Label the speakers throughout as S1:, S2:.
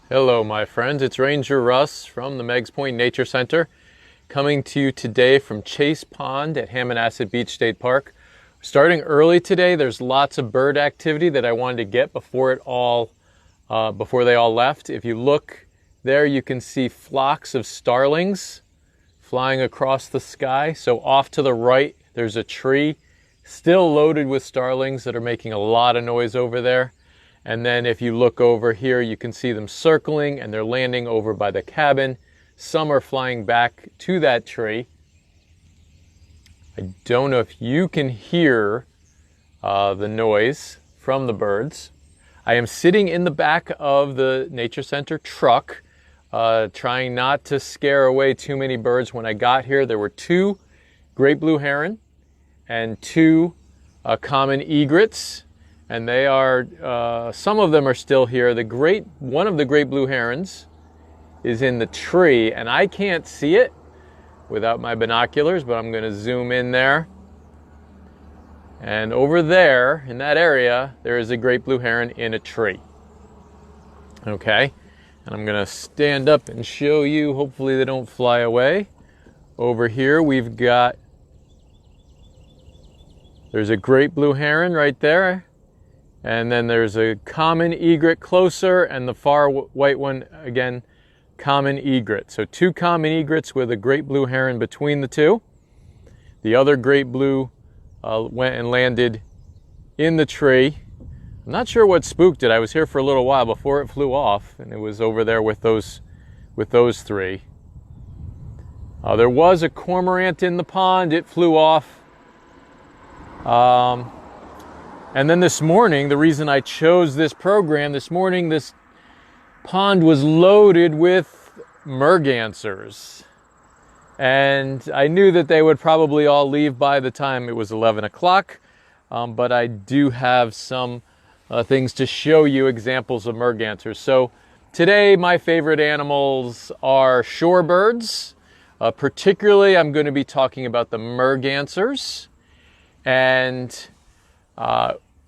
S1: Hello my friends, it's Ranger Russ from the Meigs Nature Center coming to you today from Chase Pond at Hammonasset Beach State Park. Starting early today, there's lots of bird activity that I wanted to get before they all left. If you look there, you can see flocks of starlings flying across the sky. So off to the right, there's a tree still loaded with starlings that are making a lot of noise over there. And then if you look over here, you can see them circling and they're landing over by the cabin. Some are flying back to that tree. I don't know if you can hear the noise from the birds. I am sitting in the back of the Nature Center truck, trying not to scare away too many birds. When I got here, there were two great blue heron and two common egrets. And they are, some of them are still here. One of the great blue herons is in the tree, and I can't see it without my binoculars, but I'm going to zoom in there. And over there, in that area, there is a great blue heron in a tree. Okay, and I'm going to stand up and show you. Hopefully they don't fly away. Over here, there's a great blue heron right there. And then there's a common egret closer, and the far white one, again, common egret. So two common egrets with a great blue heron between the two. The other great blue went and landed in the tree. I'm not sure what spooked it. I was here for a little while before it flew off, and it was over there with those three. There was a cormorant in the pond. It flew off. And then this morning, the reason I chose this program, this morning this pond was loaded with Mergansers. And I knew that they would probably all leave by the time it was 11 o'clock. But I do have some things to show you, examples of Mergansers. So today my favorite animals are shorebirds. Particularly, I'm going to be talking about the Mergansers. And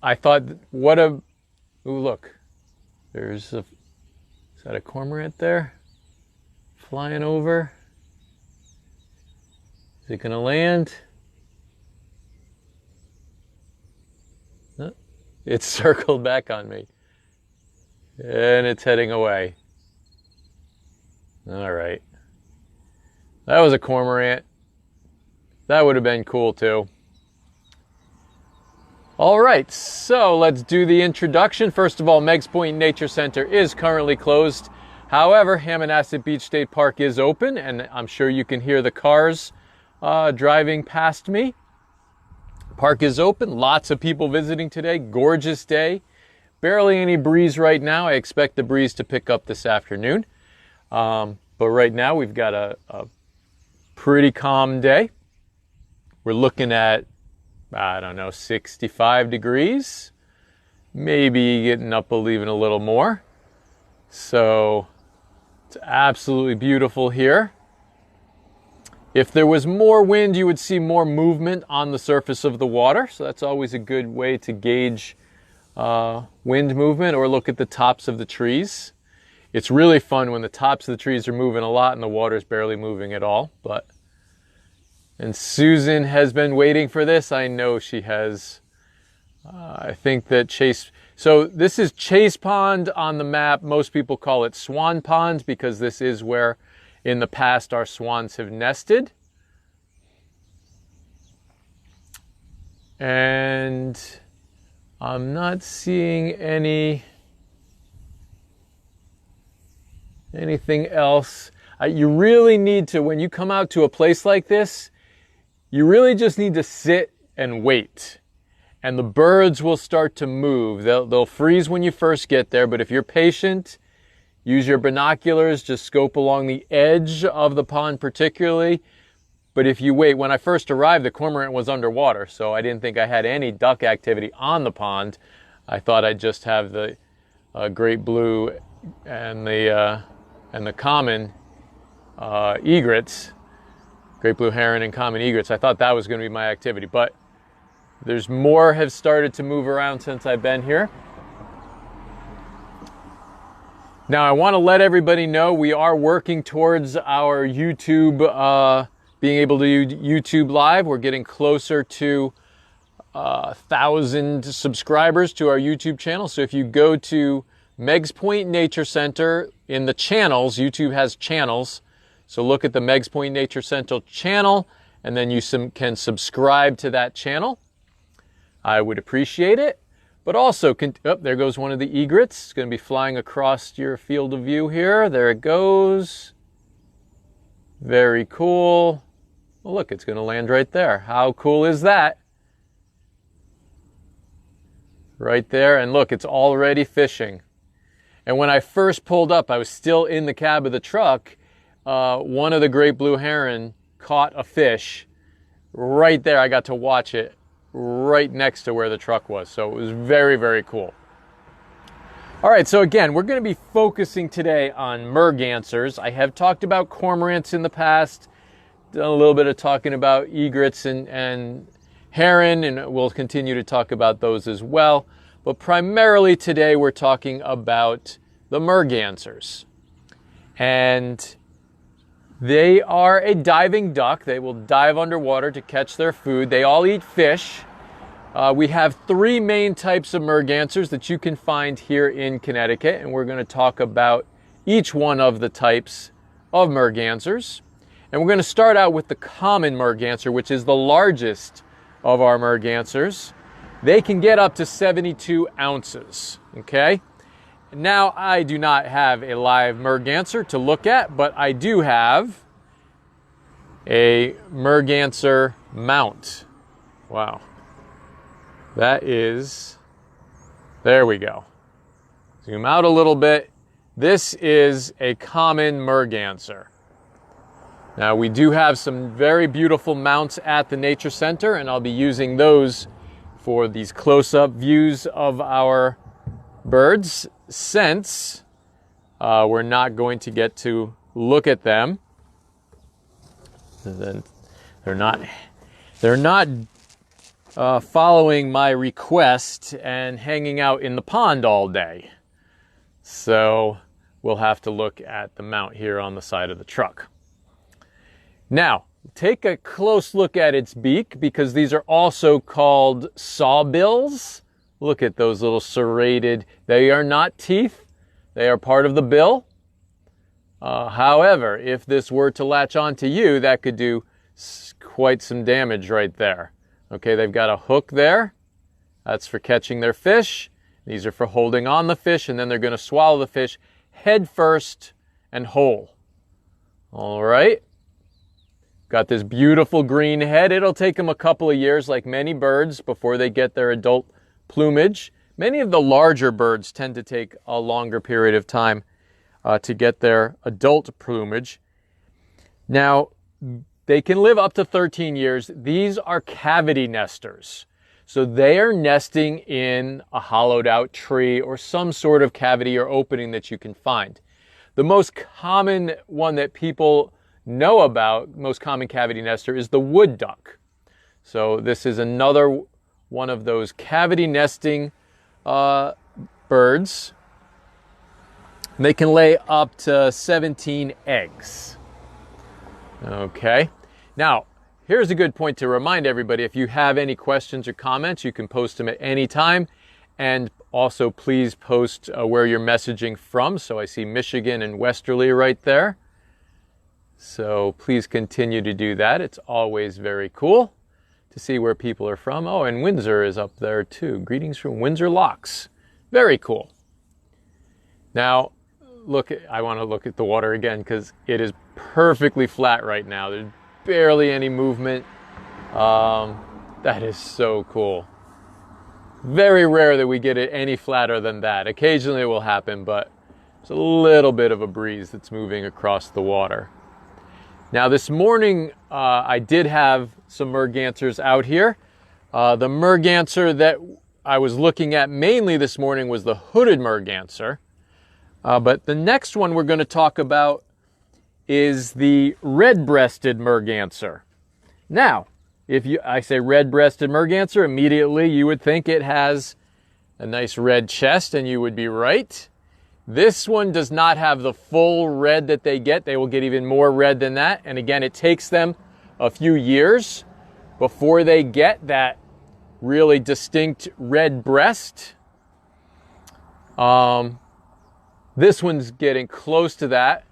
S1: I thought, ooh, look, is that a cormorant there? Flying over? Is it going to land? No, it's circled back on me. And it's heading away. All right. That was a cormorant. That would have been cool too. All right, so let's do the introduction. First of all, Meigs Nature Center is currently closed. However, Hammonasset Beach State Park is open, and I'm sure you can hear the cars driving past me. Park is open. Lots of people visiting today. Gorgeous day. Barely any breeze right now. I expect the breeze to pick up this afternoon. But right now, we've got a pretty calm day. We're looking at 65 degrees, maybe getting up even a little more. So it's absolutely beautiful here. If there was more wind, you would see more movement on the surface of the water. So that's always a good way to gauge wind movement, or look at the tops of the trees. It's really fun when the tops of the trees are moving a lot and the water's barely moving at all. And Susan has been waiting for this. I know she has. I think that so this is Chase Pond on the map. Most people call it Swan Pond because this is where in the past our swans have nested. And I'm not seeing anything else. You really need to, when you come out to a place like this, you really just need to sit and wait. And the birds will start to move. They'll freeze when you first get there, but if you're patient, use your binoculars, just scope along the edge of the pond particularly. But if you wait, when I first arrived, the cormorant was underwater, so I didn't think I had any duck activity on the pond. I thought I'd just have the great blue and the common egrets. Great blue heron and common egrets. I thought that was going to be my activity, but there's more have started to move around since I've been here. Now, I want to let everybody know we are working towards our YouTube, being able to do YouTube Live. We're getting closer to 1,000 subscribers to our YouTube channel. So if you go to Meigs Point Nature Center in the channels, YouTube has channels. So look at the Meigs Point Nature Center channel, and then you can subscribe to that channel. I would appreciate it. But also, there goes one of the egrets. It's going to be flying across your field of view here. There it goes. Very cool. Well, look, it's going to land right there. How cool is that? Right there. And look, it's already fishing. And when I first pulled up, I was still in the cab of the truck. One of the great blue heron caught a fish right there. I got to watch it right next to where the truck was. So it was very, very cool. All right, so again, we're going to be focusing today on mergansers. I have talked about cormorants in the past, done a little bit of talking about egrets and heron, and we'll continue to talk about those as well. But primarily today we're talking about the mergansers. And they are a diving duck. They will dive underwater to catch their food. They all eat fish. We have three main types of mergansers that you can find here in Connecticut, and we're going to talk about each one of the types of mergansers. And we're going to start out with the common merganser, which is the largest of our mergansers. They can get up to 72 ounces, okay? Now, I do not have a live merganser to look at, but I do have a merganser mount. Wow. That is, there we go. Zoom out a little bit. This is a common merganser. Now, we do have some very beautiful mounts at the Nature Center, and I'll be using those for these close-up views of our birds, since we're not going to get to look at them. They're not following my request and hanging out in the pond all day. So we'll have to look at the mount here on the side of the truck. Now, take a close look at its beak, because these are also called sawbills. Look at those little serrated, they are not teeth, they are part of the bill. However, if this were to latch onto you, that could do quite some damage right there. Okay, they've got a hook there. That's for catching their fish. These are for holding on the fish, and then they're going to swallow the fish head first and whole. All right. Got this beautiful green head. It'll take them a couple of years, like many birds, before they get their adult plumage. Many of the larger birds tend to take a longer period of time to get their adult plumage. Now, they can live up to 13 years. These are cavity nesters. So they are nesting in a hollowed out tree or some sort of cavity or opening that you can find. The most common one that people know about, most common cavity nester, is the wood duck. So this is another one of those cavity nesting birds. They can lay up to 17 eggs. Okay. Now, here's a good point to remind everybody. If you have any questions or comments, you can post them at any time. And also, please post where you're messaging from. So I see Michigan and Westerly right there. So please continue to do that. It's always very cool to see where people are from. Oh, and Windsor is up there too. Greetings from Windsor Locks. Very cool. Now, I want to look at the water again, because it is perfectly flat right now. There's barely any movement. That is so cool. Very rare that we get it any flatter than that. Occasionally it will happen, but there's a little bit of a breeze that's moving across the water. Now, this morning, I did have some mergansers out here. The merganser that I was looking at mainly this morning was the hooded merganser. But the next one we're going to talk about is the red-breasted merganser. Now, if I say red-breasted merganser, immediately you would think it has a nice red chest, and you would be right. This one does not have the full red that they get. They will get even more red than that. And again, it takes them a few years before they get that really distinct red breast. This one's getting close to that,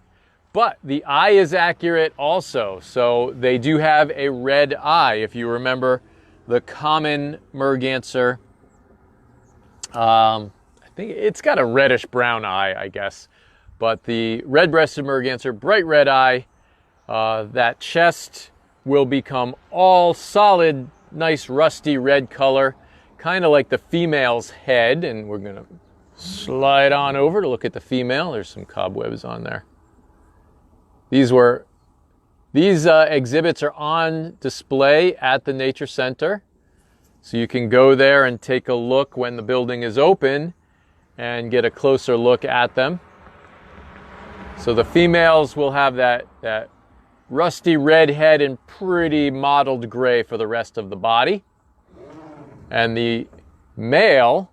S1: but the eye is accurate also. So they do have a red eye. If you remember the common Merganser, I think it's got a reddish brown eye, I guess. But the red-breasted Merganser, bright red eye, that chest will become all solid, nice rusty red color, kind of like the female's head. And we're gonna slide on over to look at the female. There's some cobwebs on there. These exhibits are on display at the Nature Center. So you can go there and take a look when the building is open and get a closer look at them. So the females will have that rusty red head and pretty mottled gray for the rest of the body. And the male,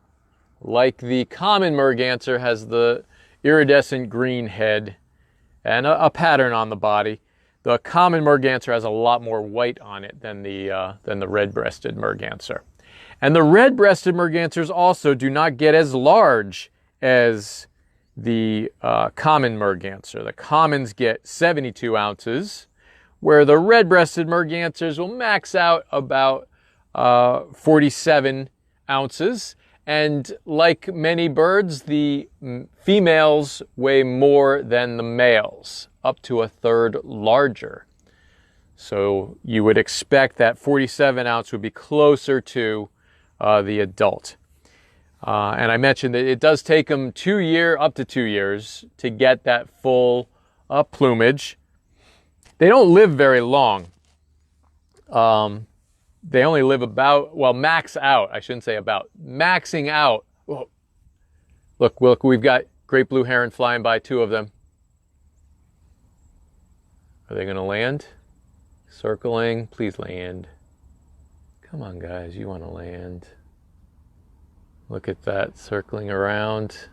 S1: like the common Merganser, has the iridescent green head and a pattern on the body. The common Merganser has a lot more white on it than the red-breasted Merganser. And the red-breasted Mergansers also do not get as large as the common Merganser. The commons get 72 ounces, where the red-breasted Mergansers will max out about 47 ounces. And like many birds, the females weigh more than the males, up to a third larger. So you would expect that 47 ounce would be closer to the adult. And I mentioned that it does take them up to 2 years to get that full plumage. They don't live very long. They only live max out. I shouldn't say about. Maxing out. Whoa. Look, we've got great blue heron flying by, 2 of them. Are they going to land? Circling. Please land. Come on, guys. You want to land. Look at that, circling around.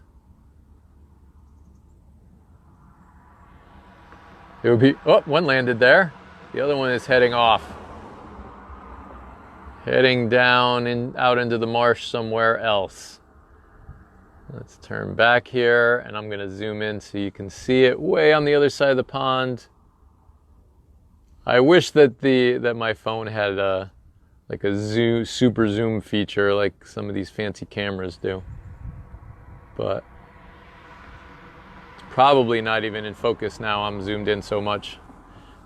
S1: It would be, one landed there. The other one is heading off. Heading down and out into the marsh somewhere else. Let's turn back here, and I'm going to zoom in so you can see it way on the other side of the pond. I wish that my phone had like a super zoom feature like some of these fancy cameras do. But it's probably not even in focus now. I'm zoomed in so much.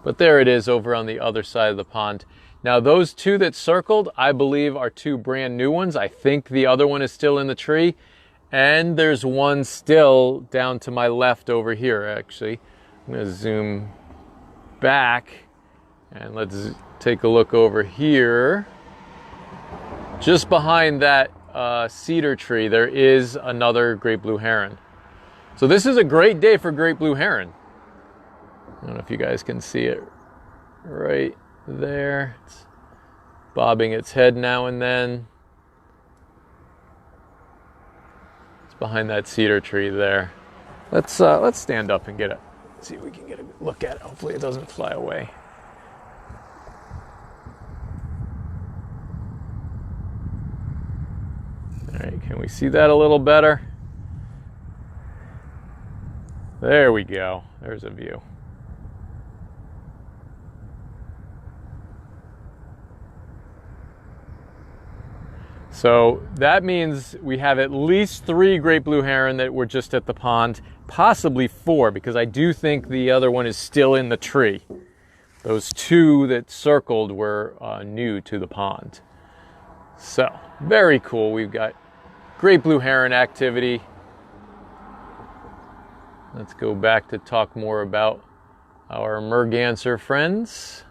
S1: But there it is over on the other side of the pond. Now those 2 that circled, I believe, are 2 brand new ones. I think the other one is still in the tree. And there's one still down to my left over here, actually. I'm going to zoom back and let's take a look over here. Just behind that cedar tree, there is another great blue heron. So this is a great day for great blue heron. I don't know if you guys can see it right there. It's bobbing its head now and then. It's behind that cedar tree there. Let's stand up and see if we can get a look at it. Hopefully it doesn't fly away. All right, can we see that a little better? There we go. There's a view. So that means we have at least 3 great blue heron that were just at the pond, possibly 4, because I do think the other one is still in the tree. Those 2 that circled were new to the pond. So, very cool. We've got great blue heron activity. Let's go back to talk more about our Merganser friends.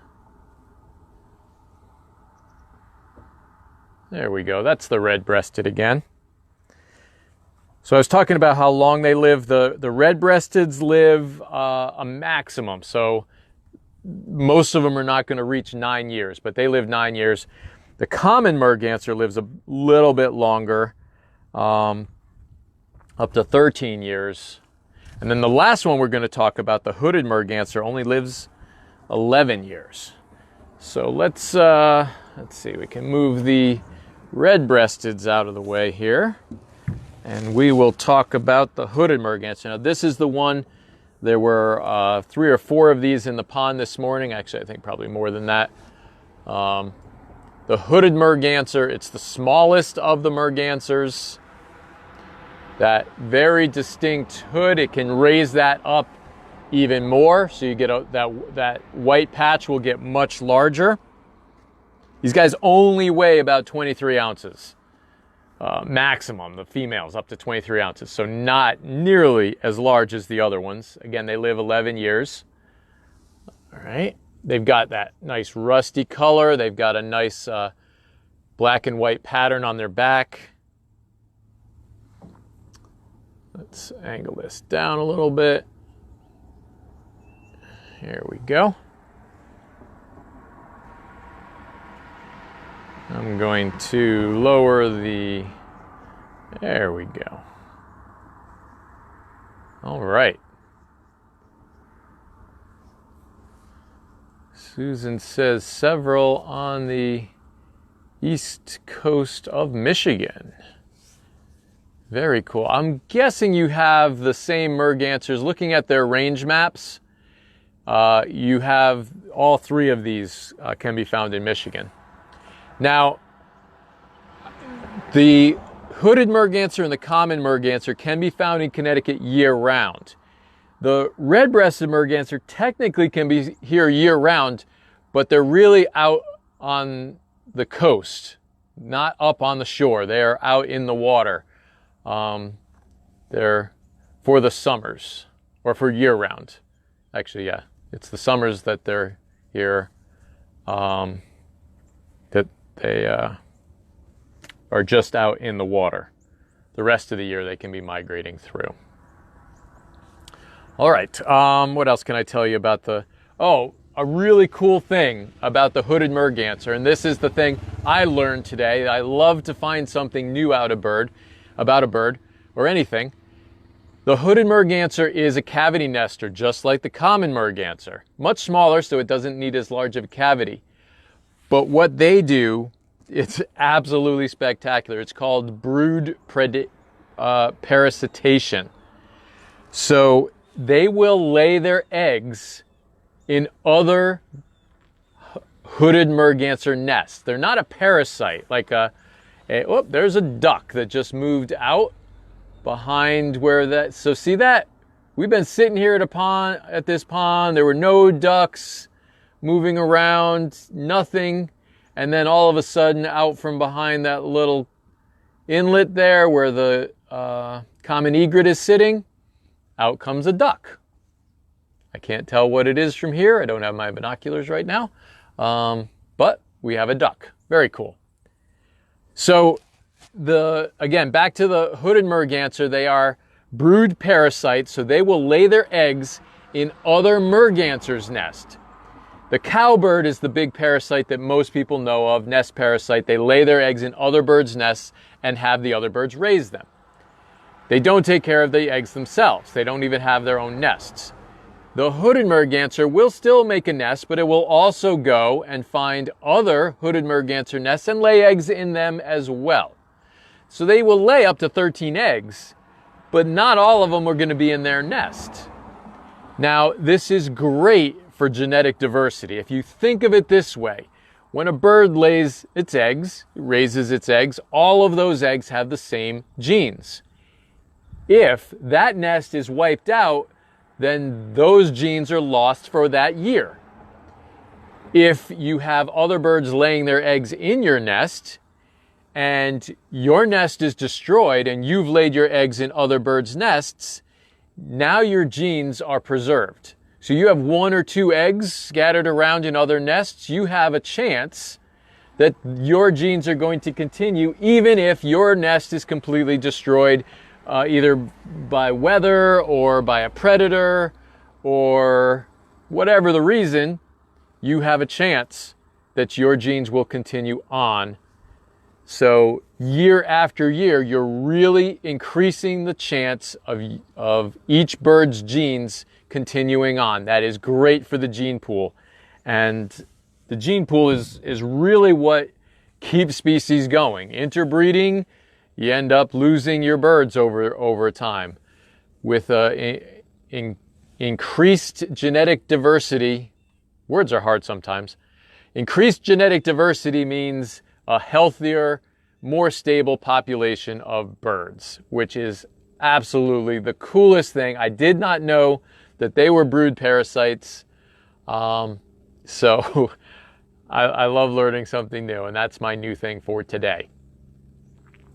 S1: There we go. That's the red-breasted again. So I was talking about how long they live. The red-breasteds live a maximum. So most of them are not going to reach 9 years, but they live 9 years. The common Merganser lives a little bit longer, up to 13 years. And then the last one we're going to talk about, the hooded merganser, only lives 11 years. So let's see, we can move the red-breasteds out of the way here, and we will talk about the hooded merganser. Now this is the one, there were 3 or 4 of these in the pond this morning. Actually, I think probably more than that. The hooded merganser, it's the smallest of the mergansers. That very distinct hood, it can raise that up even more, so you get that white patch will get much larger. These guys only weigh about 23 ounces maximum, the females up to 23 ounces, so not nearly as large as the other ones. Again, they live 11 years. All right, they've got that nice rusty color, they've got a nice black and white pattern on their back. Let's angle this down a little bit. Here we go. I'm going to lower the, there we go. All right. Susan says several on the east coast of Michigan. Very cool. I'm guessing you have the same mergansers. Looking at their range maps, you have all 3 of these can be found in Michigan. Now, the hooded merganser and the common merganser can be found in Connecticut year-round. The red-breasted merganser technically can be here year-round, but they're really out on the coast, not up on the shore. They're out in the water. They're for the summers, or for year-round. Actually, yeah, it's the summers that they're here, that they are just out in the water. The rest of the year they can be migrating through. All right, what else can I tell you about the, a really cool thing about the hooded merganser, and this is the thing I learned today. I love to find something new about a bird, or anything. The hooded merganser is a cavity nester, just like the common merganser. Much smaller, so it doesn't need as large of a cavity. But what they do, it's absolutely spectacular. It's called brood parasitation. So they will lay their eggs in other hooded merganser nests. They're not a parasite, like there's a duck that just moved out behind where that, so see that? We've been sitting here at this pond, there were no ducks moving around, nothing, and then all of a sudden out from behind that little inlet there where the common egret is sitting, out comes a duck. I can't tell what it is from here, I don't have my binoculars right now, but we have a duck. Very cool. So again, back to the hooded merganser, they are brood parasites, so they will lay their eggs in other mergansers' nests. The cowbird is the big parasite that most people know of, nest parasite. They lay their eggs in other birds' nests and have the other birds raise them. They don't take care of the eggs themselves. They don't even have their own nests. The hooded merganser will still make a nest, but it will also go and find other hooded merganser nests and lay eggs in them as well. So they will lay up to 13 eggs, but not all of them are going to be in their nest. Now, this is great for genetic diversity. If you think of it this way, when a bird lays its eggs, raises its eggs, all of those eggs have the same genes. If that nest is wiped out, then those genes are lost for that year. If you have other birds laying their eggs in your nest, and your nest is destroyed and you've laid your eggs in other birds' nests, now your genes are preserved. So you have 1 or 2 eggs scattered around in other nests, you have a chance that your genes are going to continue even if your nest is completely destroyed, either by weather or by a predator or whatever the reason, you have a chance that your genes will continue on So year after year, you're really increasing the chance of each bird's genes continuing on. That is great for the gene pool. And the gene pool is really what keeps species going. Interbreeding, you end up losing your birds over time. With increased genetic diversity, words are hard sometimes. Increased genetic diversity means a healthier, more stable population of birds, which is absolutely the coolest thing. I did not know that they were brood parasites. So I love learning something new, and that's my new thing for today.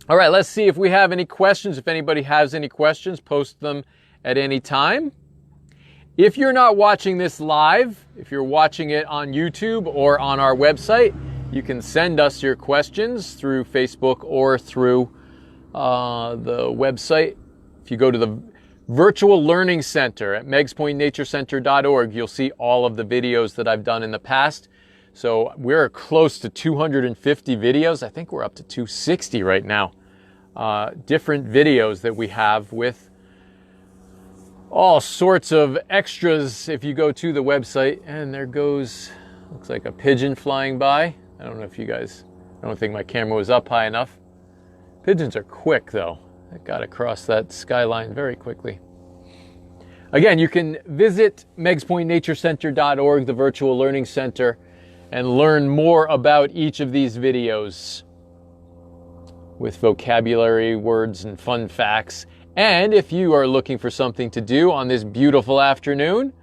S1: All right, let's see if we have any questions. If anybody has any questions, post them at any time. If you're not watching this live, if you're watching it on YouTube or on our website, you can send us your questions through Facebook or through the website. If you go to the Virtual Learning Center at meigspointnaturecenter.org, you'll see all of the videos that I've done in the past. So we're close to 250 videos. I think we're up to 260 right now. Different videos that we have with all sorts of extras if you go to the website. And there goes, looks like a pigeon flying by. I don't know if you guys, I don't think my camera was up high enough. Pigeons are quick though. I got across that skyline very quickly. Again, you can visit meigspointnaturecenter.org, the Virtual Learning Center, and learn more about each of these videos with vocabulary, words, and fun facts. And if you are looking for something to do on this beautiful afternoon,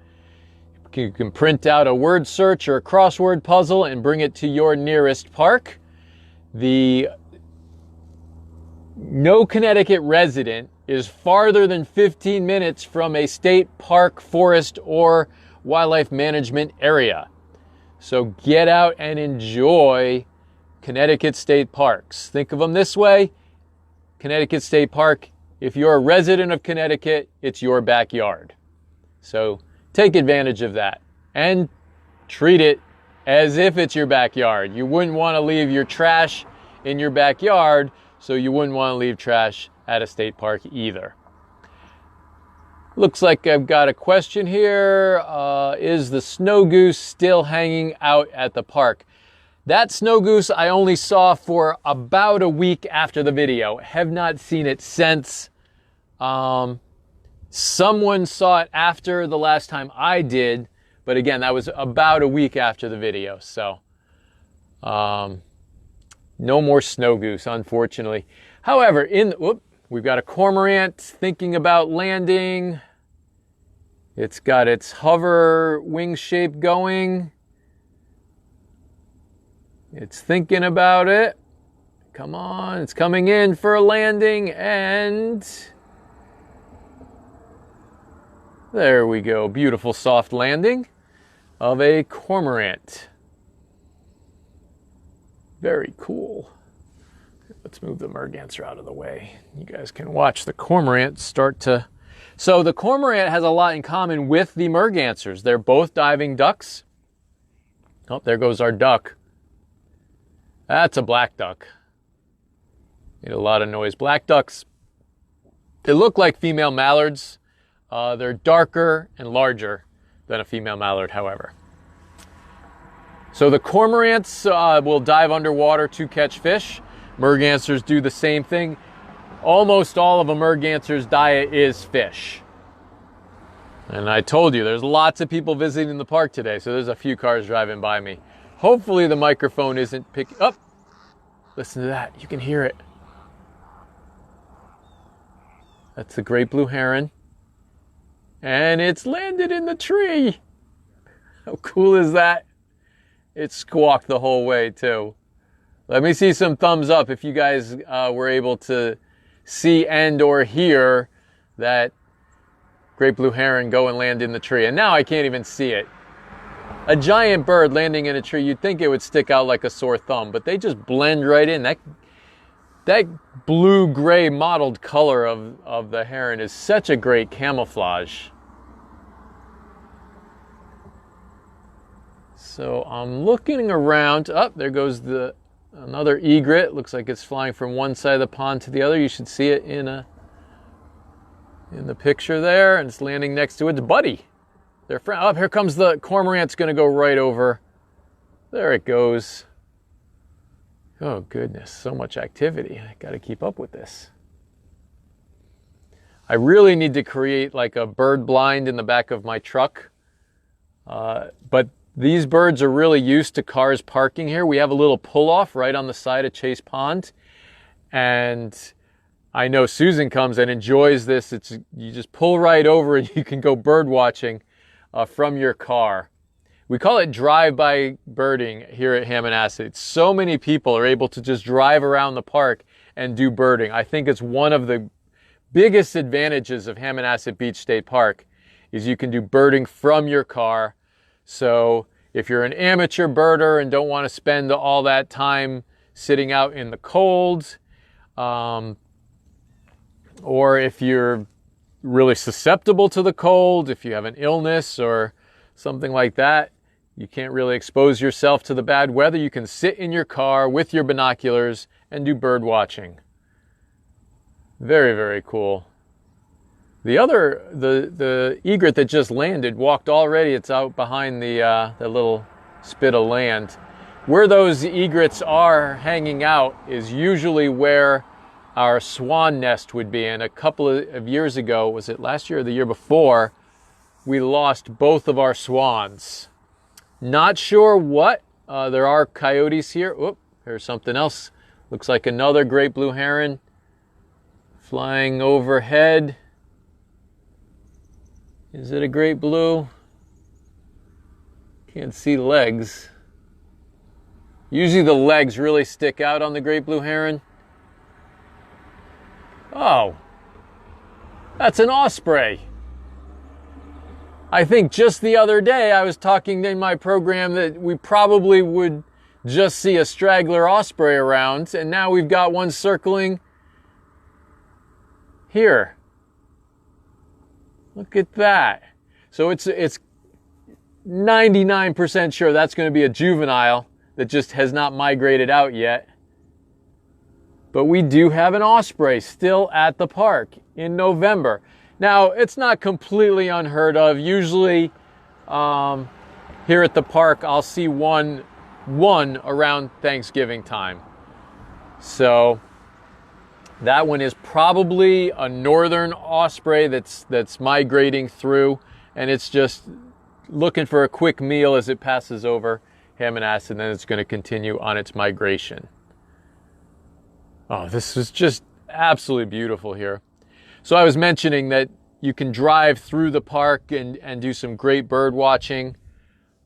S1: you can print out a word search or a crossword puzzle and bring it to your nearest park. The no Connecticut resident is farther than 15 minutes from a state park, forest, or wildlife management area. So get out and enjoy Connecticut state parks. Think of them this way. Connecticut State Park, if you're a resident of Connecticut, it's your backyard. So take advantage of that and treat it as if it's your backyard. You wouldn't want to leave your trash in your backyard, so you wouldn't want to leave trash at a state park either. Looks like I've got a question here. Is the snow goose still hanging out at the park? That snow goose I only saw for about a week after the video. Have not seen it since. Someone saw it after the last time I did, but again, that was about a week after the video. So, no more snow goose, unfortunately. However, we've got a cormorant thinking about landing. It's got its hover wing shape going. It's thinking about it. Come on, it's coming in for a landing, and there we go. Beautiful soft landing of a cormorant. Very cool. Let's move the merganser out of the way. You guys can watch the cormorant start to... So the cormorant has a lot in common with the mergansers. They're both diving ducks. Oh, there goes our duck. That's a black duck. Made a lot of noise. Black ducks, they look like female mallards. They're darker and larger than a female mallard, however. So the cormorants will dive underwater to catch fish. Mergansers do the same thing. Almost all of a merganser's diet is fish. And I told you, there's lots of people visiting the park today, so there's a few cars driving by me. Hopefully the microphone isn't picking up. Listen to that, you can hear it. That's the great blue heron. And it's landed in the tree. How cool is that? It squawked the whole way too. Let me see some thumbs up if you guys were able to see and or hear that great blue heron go and land in the tree. And now I can't even see it. A giant bird landing in a tree, you'd think it would stick out like a sore thumb, but they just blend right in. That blue-gray mottled color of the heron is such a great camouflage. So I'm looking around. Oh, there goes the another egret. Looks like it's flying from one side of the pond to the other. You should see it in the picture there, and it's landing next to its buddy. Oh, here comes the cormorant's going to go right over. There it goes. Oh goodness, so much activity. I got to keep up with this. I really need to create like a bird blind in the back of my truck. But these birds are really used to cars parking here. We have a little pull-off right on the side of Chase Pond. And I know Susan comes and enjoys this. You just pull right over and you can go bird watching from your car. We call it drive-by birding here at Hammonasset. So many people are able to just drive around the park and do birding. I think it's one of the biggest advantages of Hammonasset Beach State Park is you can do birding from your car. So if you're an amateur birder and don't want to spend all that time sitting out in the cold, or if you're really susceptible to the cold, if you have an illness or something like that, you can't really expose yourself to the bad weather, you can sit in your car with your binoculars and do bird watching. Very, very cool. The egret that just landed walked already. It's out behind the little spit of land. Where those egrets are hanging out is usually where our swan nest would be. And a couple of years ago, was it last year or the year before, we lost both of our swans. Not sure what. There are coyotes here. Oop, here's something else. Looks like another great blue heron flying overhead. Is it a great blue? Can't see legs. Usually the legs really stick out on the great blue heron. Oh, that's an osprey. I think just the other day I was talking in my program that we probably would just see a straggler osprey around, and now we've got one circling here. Look at that. So it's 99% sure that's going to be a juvenile that just has not migrated out yet. But we do have an osprey still at the park in November. Now, it's not completely unheard of. Usually here at the park, I'll see one around Thanksgiving time. So that one is probably a northern osprey that's migrating through, and it's just looking for a quick meal as it passes over Hammonasset, and then it's going to continue on its migration. Oh, this is just absolutely beautiful here. So I was mentioning that you can drive through the park and do some great bird watching.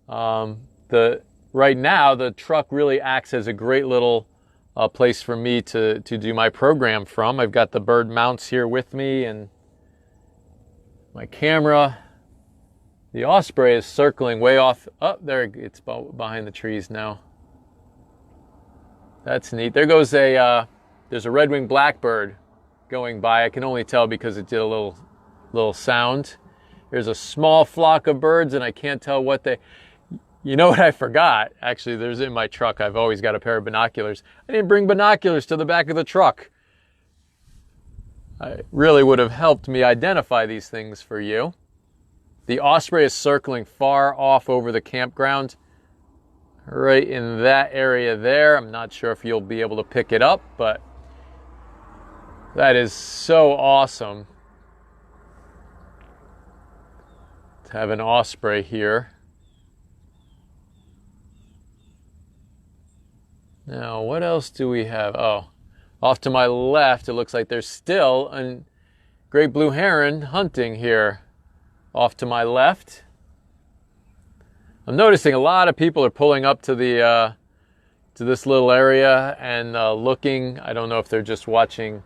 S1: Right now, the truck really acts as a great little place for me to do my program from. I've got the bird mounts here with me and my camera. The osprey is circling way off. Oh, there, it's behind the trees now. That's neat. There goes there's a red-winged blackbird going by. I can only tell because it did a little sound. There's a small flock of birds, and I can't tell what they... You know what I forgot? Actually, there's in my truck. I've always got a pair of binoculars. I didn't bring binoculars to the back of the truck. It really would have helped me identify these things for you. The osprey is circling far off over the campground, right in that area there. I'm not sure if you'll be able to pick it up, but that is so awesome to have an osprey here. Now, what else do we have? Oh, off to my left, it looks like there's still a great blue heron hunting here. Off to my left. I'm noticing a lot of people are pulling up to this little area and looking. I don't know if they're just watching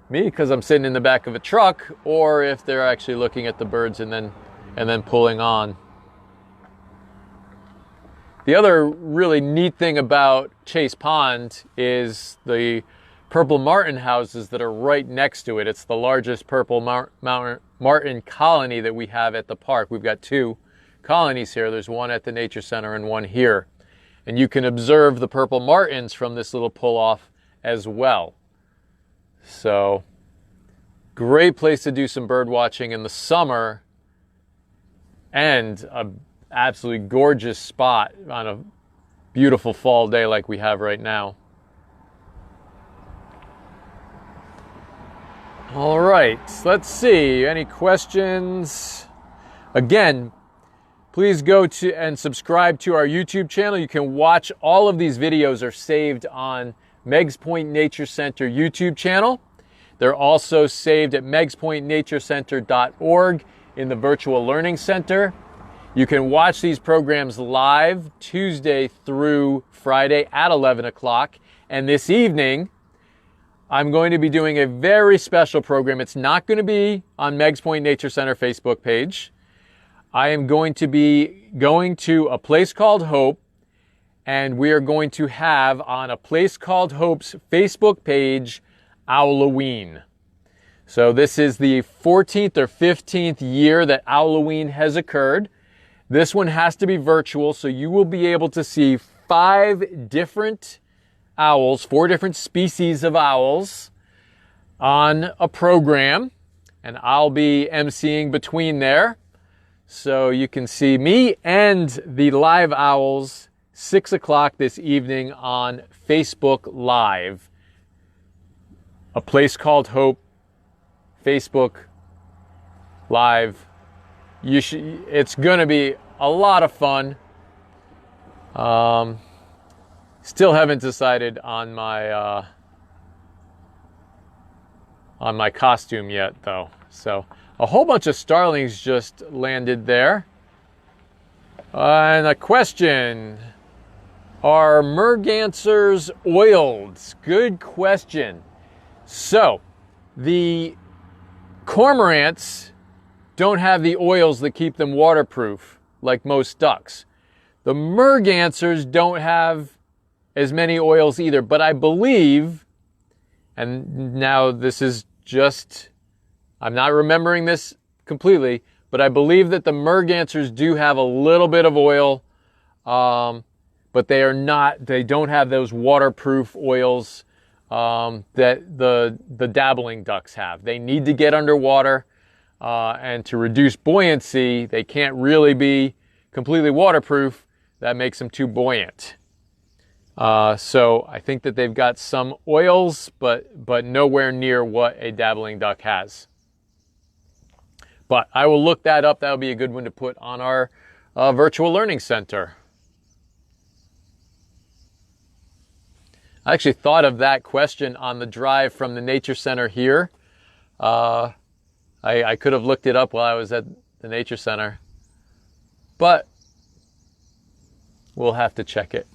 S1: me because I'm sitting in the back of a truck, or if they're actually looking at the birds and then pulling on. The other really neat thing about Chase Pond is the purple martin houses that are right next to it. It's the largest purple martin colony that we have at the park. We've got two colonies here. There's one at the Nature Center and one here. And you can observe the purple martins from this little pull-off as well. So, great place to do some bird watching in the summer, and an absolutely gorgeous spot on a beautiful fall day like we have right now. All right, let's see. Any questions? Again, please go to and subscribe to our YouTube channel. You can watch all of these videos are saved on Meigs Point Nature Center YouTube channel. They're also saved at meigspointnaturecenter.org in the Virtual Learning Center. You can watch these programs live Tuesday through Friday at 11 o'clock. And this evening, I'm going to be doing a very special program. It's not going to be on Meigs Point Nature Center Facebook page. I am going to be going to a place called Hope, and we are going to have on a place called Hope's Facebook page, Owloween. So this is the 14th or 15th year that Owloween has occurred. This one has to be virtual, so you will be able to see 5 different owls, 4 different species of owls on a program, and I'll be emceeing between there. So you can see me and the live owls 6 o'clock this evening on Facebook Live. A place called Hope, Facebook Live. It's going to be a lot of fun. Still haven't decided on my costume yet, though. So a whole bunch of starlings just landed there. And a question: are mergansers oiled? Good question. So the cormorants don't have the oils that keep them waterproof like most ducks. The mergansers don't have as many oils either, but I believe, and now this is just, I'm not remembering this completely, but I believe that the mergansers do have a little bit of oil, but they don't have those waterproof oils that the dabbling ducks have. They need to get underwater, and to reduce buoyancy, they can't really be completely waterproof. That makes them too buoyant. So I think that they've got some oils, but nowhere near what a dabbling duck has. But I will look that up. That'll be a good one to put on our virtual learning center. I actually thought of that question on the drive from the nature center here. I could have looked it up while I was at the nature center, but we'll have to check it.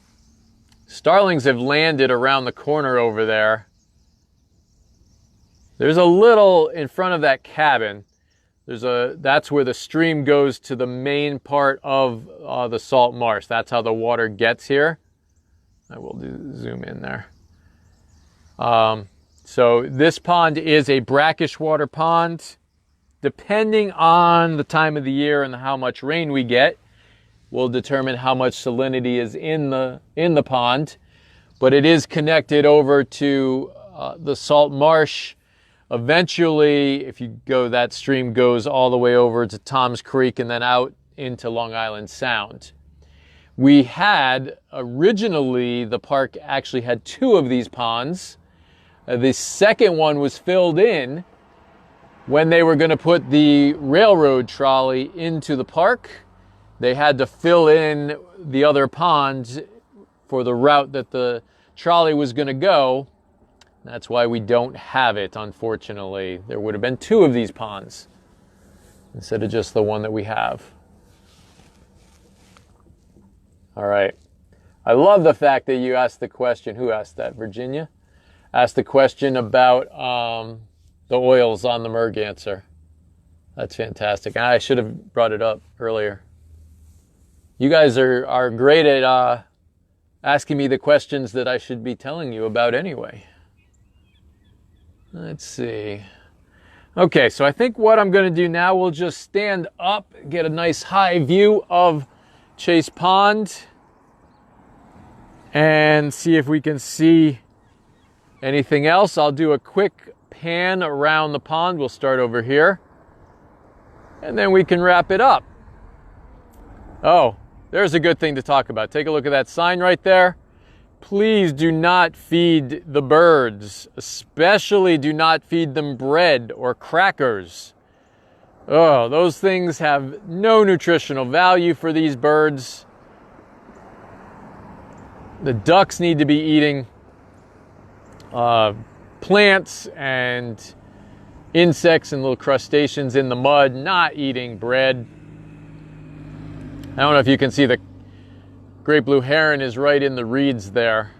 S1: Starlings have landed around the corner over there. There's a little in front of that cabin. That's where the stream goes to the main part of the salt marsh. That's how the water gets here. I will zoom in there. So this pond is a brackish water pond. Depending on the time of the year and how much rain we get, will determine how much salinity is in the pond. But it is connected over to the salt marsh. Eventually, if you go, that stream goes all the way over to Tom's Creek and then out into Long Island Sound. We had, originally, the park actually had 2 of these ponds. The second one was filled in when they were going to put the railroad trolley into the park. They had to fill in the other ponds for the route that the trolley was going to go. That's why we don't have it, unfortunately. There would have been 2 of these ponds instead of just the one that we have. All right. I love the fact that you asked the question. Who asked that? Virginia? Asked the question about the oils on the merganser. That's fantastic. I should have brought it up earlier. You guys are great at asking me the questions that I should be telling you about anyway. Let's see. Okay, so I think what I'm going to do now, we'll just stand up, get a nice high view of Chase Pond. and see if we can see anything else. I'll do a quick pan around the pond. We'll start over here, and then we can wrap it up. Oh, there's a good thing to talk about. Take a look at that sign right there. Please do not feed the birds, especially do not feed them bread or crackers. Oh, those things have no nutritional value for these birds. The ducks need to be eating plants and insects and little crustaceans in the mud, not eating bread. I don't know if you can see the great blue heron is right in the reeds there.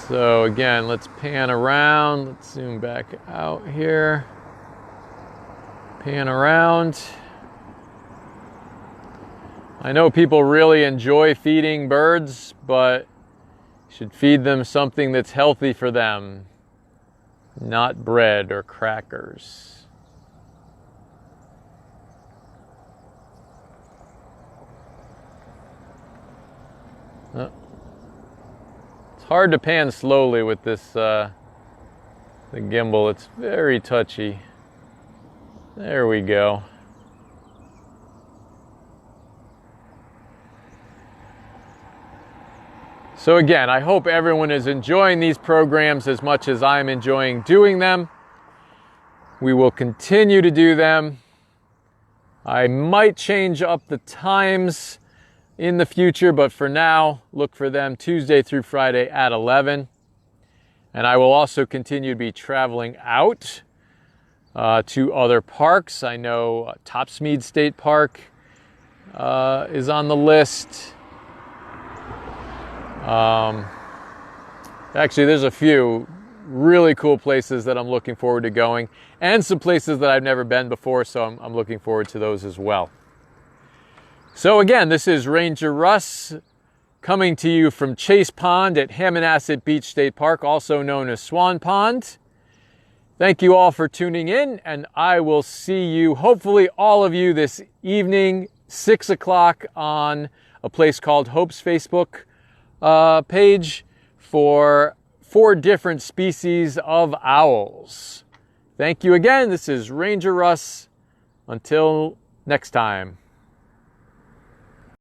S1: So again, let's pan around. Let's zoom back out here. Pan around. I know people really enjoy feeding birds, but you should feed them something that's healthy for them, not bread or crackers. It's hard to pan slowly with this the gimbal. It's very touchy. There we go. So again, I hope everyone is enjoying these programs as much as I'm enjoying doing them. We will continue to do them. I might change up the times in the future, but for now, look for them Tuesday through Friday at 11. And I will also continue to be traveling out to other parks. I know Topsmead State Park is on the list. Actually, there's a few really cool places that I'm looking forward to going, and some places that I've never been before, so I'm looking forward to those as well. So again, this is Ranger Russ coming to you from Chase Pond at Hammonasset Beach State Park, also known as Swan Pond. Thank you all for tuning in, and I will see you, hopefully all of you, this evening, 6 o'clock on a place called Hope's Facebook page for 4 different species of owls. Thank you again. This is Ranger Russ. Until next time.